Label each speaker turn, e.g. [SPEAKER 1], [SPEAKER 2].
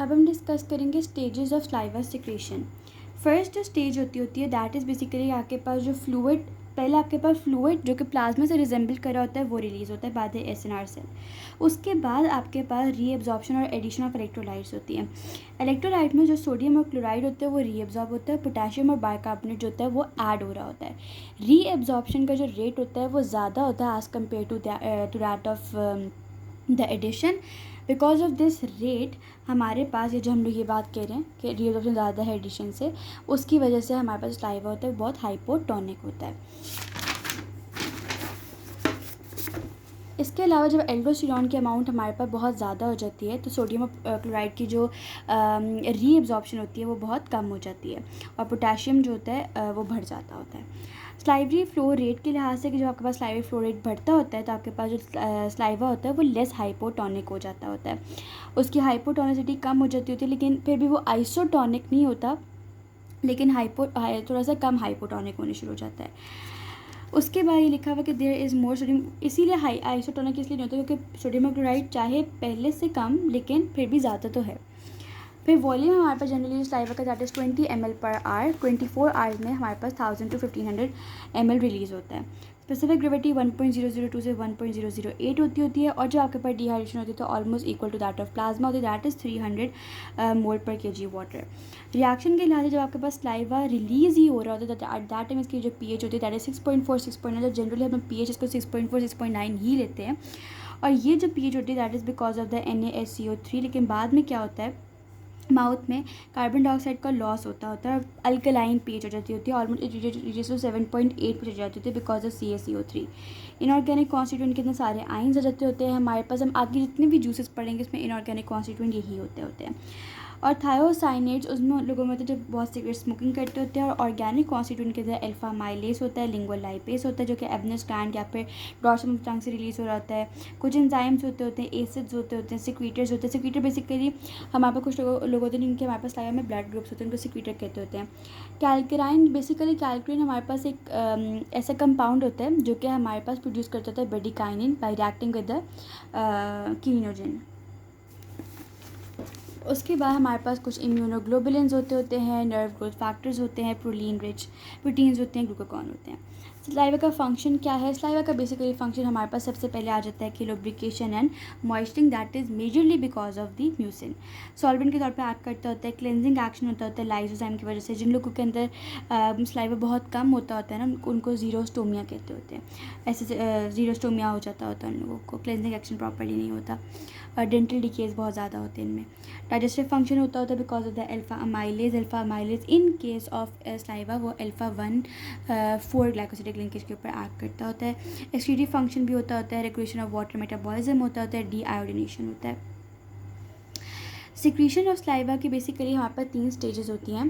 [SPEAKER 1] अब हम डिस्कस करेंगे stages of saliva secretion. First जो स्टेज होती है दैट इज़ बेसिकली आपके पास जो फ्लूइड, पहले आपके पास फ्लूइड जो कि प्लाज्मा से रिजेंबल कर रहा होता है वो रिलीज़ होता है बाद SNR सेल। उसके बाद आपके पास रीएब्जॉर्प्शन और एडिशन ऑफ इलेक्ट्रोलाइट्स होती हैं। इलेक्ट्रोलाइट में जो सोडियम और क्लोराइड होता है वो रीएब्जॉर्ब होता है, पोटेशियम और बाइकार्बोनेट जो होता है वो ऐड हो रहा होता है। रीएब्जॉर्प्शन का जो रेट होता है वो ज़्यादा होता है as compare to that of the addition. Because of this rate हमारे पास ये जो हम लोग ये बात कह रहे हैं कि रीअब्जॉर्प्शन ज़्यादा है एडिशन से, उसकी वजह से हमारे पास सलाइवा होता है बहुत हाइपोटोनिक होता है। इसके अलावा जब एल्डोस्टेरॉन की अमाउंट हमारे पास बहुत ज़्यादा हो जाती है तो सोडियम और क्लोराइड की जो रीअब्जॉर्प्शन होती है वो बहुत कम हो जाती है और पोटेशियम जो होता है वो बढ़ जाता होता है। स्लाइवरी फ्लो रेट के लिहाज से कि जब आपके पास स्लाइवरी फ्लो रेट बढ़ता होता है तो आपके पास जो स्लाइवा होता है वो लेस हाइपोटोनिक हो जाता होता है, उसकी हाइपोटोनिसिटी कम हो जाती होती है, लेकिन फिर भी वो आइसोटोनिक नहीं होता, लेकिन थोड़ा सा कम हाइपोटोनिक होने शुरू हो जाता है। उसके बाद ये लिखा हुआ कि देयर इज़ मोर सोडियम, इसीलिए हाई आइसोटोनिक इसलिए नहीं होता क्योंकि सोडियम और क्लोराइड चाहे पहले से कम लेकिन फिर भी ज़्यादा तो है। फिर वॉल्यूम हमारे पास जनरली सलाइवा का that is 20 ml per hour, 24 hours में हमारे पास 1000 to 1500 ml रिलीज़ होता है। स्पेसिफिक ग्रेविटी 1.002 से 1.008 होती है और जो आपके पास डिहाइड्रेशन होती है तो almost equal to that of plasma होती है, दैट इज़ 300 मोल पर kg वाटर। रिएक्शन के लिहाज से जब आपके पास सलाइवा रिलीज़ ही हो रहा होता है एट दैट टाइम इसकी जो pH होती है दैट इज़ 6.4 6.9, तो जनरली हम pH इसको 6.4 6.9 ही लेते हैं और ये जो pH होती है that is because of the NaSCO3। लेकिन बाद में क्या होता है, माउथ में कार्बन डाइऑक्साइड का लॉस होता है और अल्कलाइन pH हो जाती होती है, ऑलमोस्ट इट रीचेस टू 7.8 पर जाती होती है because of CaCO3। Inorganic constituent कितने सारे आइंस आ जाते होते हैं हमारे पास, हम आगे जितने भी जूसेस पढ़ेंगे इसमें इनऑर्गेनिक कॉन्स्टिट्यूएंट यही होते हैं। और थायोसाइनेट्स उसमें लोगों में तो जब बहुत सिगरेट स्मोकिंग करते होते हैं। और ऑर्गेनिक कॉन्स्टिट्यूएंट के अंदर अल्फा माइलेस होता है, लिंगुअल लाइपेस होता है जो कि एब्नस ग्लैंड या फिर डॉर्सल टंग से रिलीज हो रहा होता है। कुछ एंजाइम्स होते हैं, एसिड्स होते हैं, सिक्रीटर्स होते हैं। सिक्रीटर बेसिकली हमारे पास कुछ लोग होते हैं जिनके हमारे पास सलाइवा में ब्लड ग्रुप्स होते हैं, उनको सिक्रीटर कहते होते हैं। कैल्क्राइन, बेसिकली कैल्क्राइन हमारे पास एक ऐसा कंपाउंड होता है जो कि हमारे पास प्रोड्यूस करता होता है bradykinin by reacting with the kininogen. उसके बाद हमारे पास कुछ इम्यूनोग्लोबुलिन्स होते हैं, नर्व ग्रोथ फैक्टर्स होते हैं, प्रोटीन रिच प्रोटीन्स होते हैं, ग्लूकागॉन होते हैं। सलाइवा का फंक्शन क्या है, सलाइवा का बेसिकली फंक्शन हमारे पास सबसे पहले आ जाता है कि lubrication and moisturing, that is majorly because of the mucin. Solvent के तौर पे एक्ट करता होता है, क्लेंजिंग एक्शन होता है लाइसोजाइम की वजह से। जिन लोगों के अंदर सलाइवा बहुत कम होता है ना उनको जीरोस्टोमिया कहते होते हैं, ऐसे जीरोस्टोमिया हो जाता होता है उन लोगों को, क्लेंजिंग एक्शन प्रॉपर्ली नहीं होता और डेंटल डिकेज बहुत ज़्यादा होते हैं इनमें। डाइजेस्टिव फंक्शन होता है because of the alpha amylase in case of saliva वो अल्फा 1,4 ग्लाइकोसिडिक लिंकेज के ऊपर एक्ट करता होता है। एक्सक्रीटिव फंक्शन भी होता है, रेगुलेशन ऑफ वाटर मेटाबॉलिज्म होता है, डीआयोडिनेशन होता है। सिक्रीशन ऑफ सलाइवा की बेसिकली हमारे पास 3 स्टेजेस होती हैं।